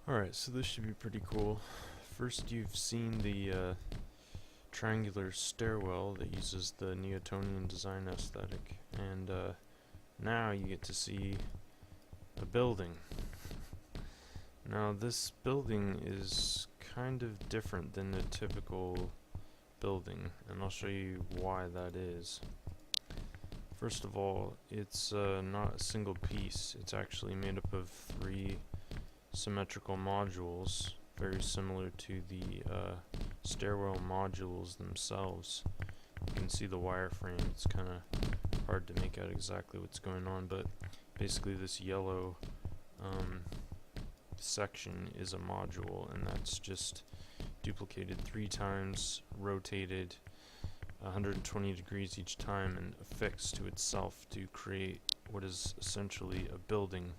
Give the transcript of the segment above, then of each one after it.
Alright, so this should be pretty cool. First, you've seen the triangular stairwell that uses the Neotonian design aesthetic, and now you get to see a building. Now, this building is kind of different than the typical building, and I'll show you why that is. First of all, it's not a single piece. It's actually made up of three symmetrical modules, very similar to the stairwell modules themselves. You can see the wireframe. It's kind of hard to make out exactly what's going on, but basically this yellow section is a module, and that's just duplicated 3 times, rotated 120 degrees each time, and affixed to itself to create what is essentially a building.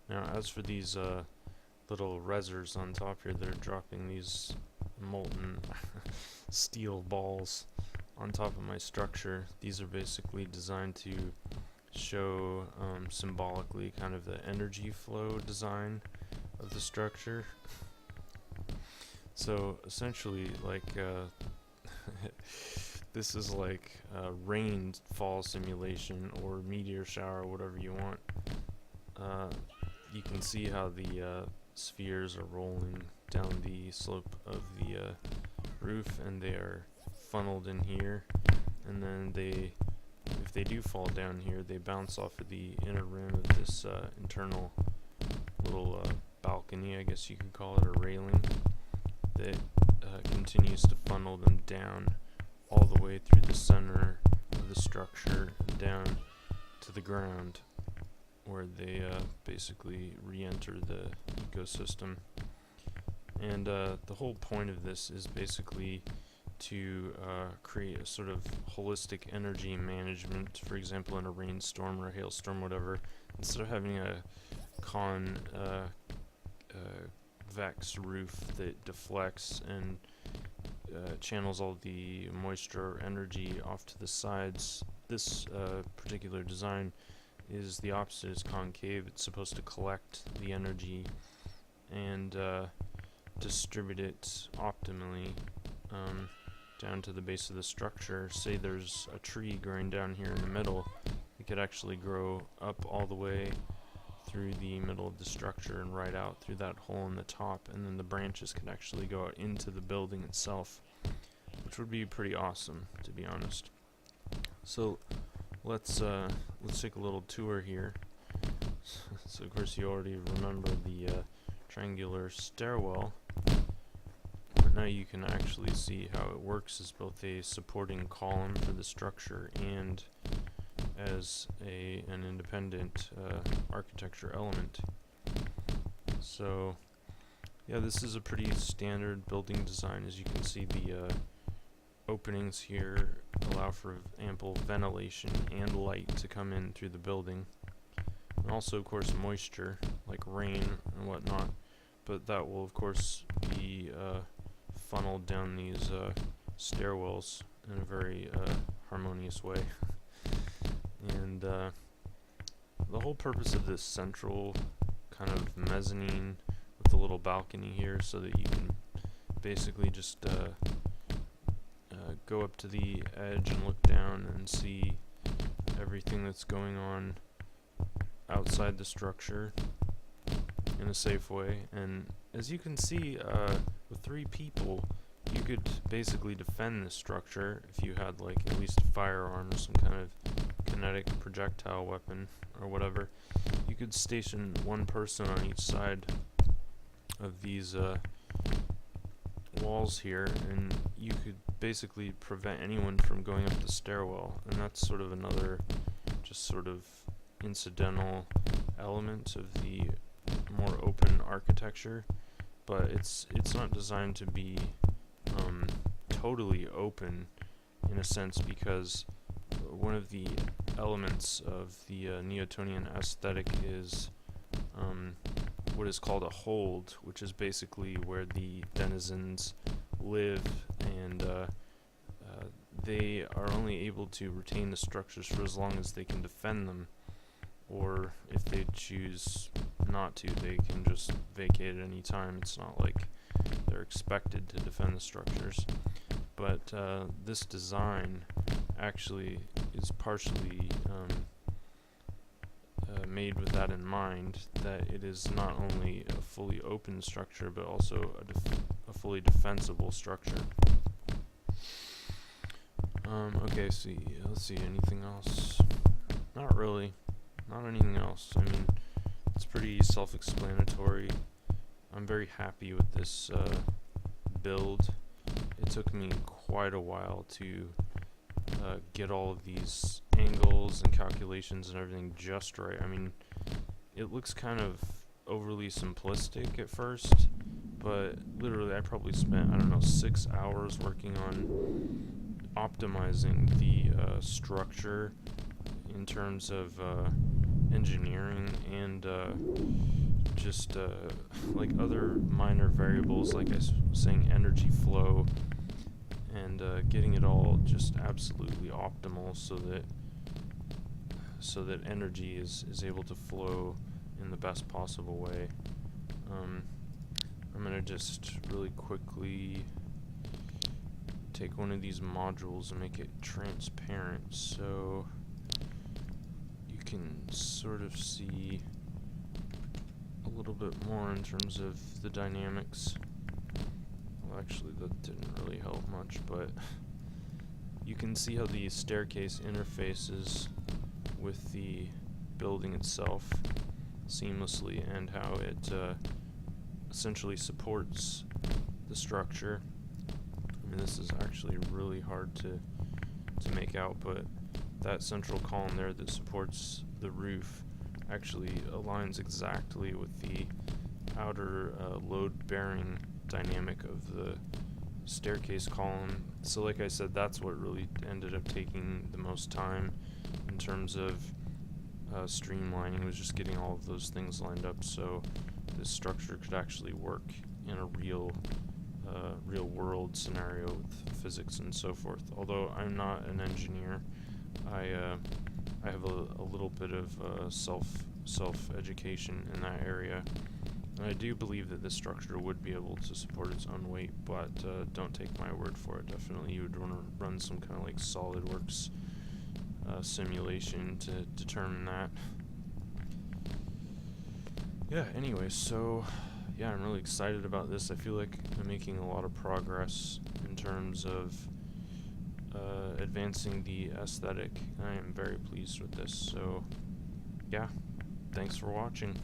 Now, as for these little resers on top here, they're dropping these molten steel balls on top of my structure. These are basically designed to show symbolically kind of the energy flow design of the structure. So essentially, like this is like a rainfall simulation or meteor shower, whatever you want. You can see how the spheres are rolling down the slope of the roof, and they are funneled in here, and then if they do fall down here, they bounce off of the inner rim of this internal little balcony, I guess you could call it, or railing, that continues to funnel them down all the way through the center of the structure down to the ground, where they basically re-enter the ecosystem. And the whole point of this is basically to create a sort of holistic energy management. For example, in a rainstorm or a hailstorm, whatever, instead of having a convex roof that deflects and channels all the moisture or energy off to the sides, this particular design is the opposite. It's concave. It's supposed to collect the energy and distribute it optimally down to the base of the structure. Say there's a tree growing down here in the middle, it could actually grow up all the way through the middle of the structure and right out through that hole in the top, and then the branches can actually go out into the building itself, which would be pretty awesome, to be honest. So let's take a little tour here. So of course you already remember the triangular stairwell, but now you can actually see how it works as both a supporting column for the structure and as an independent architecture element. So yeah, this is a pretty standard building design. As you can see, the openings here allow for ample ventilation and light to come in through the building, and also of course moisture like rain and whatnot, but that will of course be funneled down these stairwells in a very harmonious way. And the whole purpose of this central kind of mezzanine with the little balcony here, so that you can basically just go up to the edge and look down and see everything that's going on outside the structure in a safe way. And as you can see, with 3 people, you could basically defend this structure if you had like at least a firearm or some kind of kinetic projectile weapon or whatever. You could station 1 person on each side of these walls here, and you could basically prevent anyone from going up the stairwell. And that's sort of another just sort of incidental element of the more open architecture, but it's not designed to be totally open in a sense, because one of the elements of the Neotonian aesthetic is what is called a hold, which is basically where the denizens live, and they are only able to retain the structures for as long as they can defend them, or if they choose not to. They can just vacate at any time. It's not like they're expected to defend the structures. But this design actually is partially made with that in mind, that it is not only a fully open structure, but also a fully defensible structure. Okay, let's see, anything else? Not really. Not anything else. I mean, it's pretty self-explanatory. I'm very happy with this build. It took me quite a while to get all of these angles and calculations and everything just right. I mean, it looks kind of overly simplistic at first, but literally I probably spent, I don't know, 6 hours working on optimizing the structure in terms of engineering and just like other minor variables, like I was saying, energy flow, and getting it all just absolutely optimal so that energy is able to flow in the best possible way. I'm gonna just really quickly take one of these modules and make it transparent so you can sort of see a little bit more in terms of the dynamics. Well, actually that didn't really help much, but you can see how the staircase interfaces with the building itself seamlessly, and how it essentially supports the structure. I mean, this is actually really hard to make out, but that central column there that supports the roof actually aligns exactly with the outer load-bearing dynamic of the staircase column. So like I said, that's what really ended up taking the most time in terms of streamlining, was just getting all of those things lined up so this structure could actually work in a real world scenario with physics and so forth. Although I'm not an engineer, I have a little bit of self-education in that area. And I do believe that this structure would be able to support its own weight, but don't take my word for it. Definitely you would want to run some kind of like SolidWorks simulation to determine that. Yeah, anyway, so yeah, I'm really excited about this. I feel like I'm making a lot of progress in terms of advancing the aesthetic. I am very pleased with this, so yeah, thanks for watching.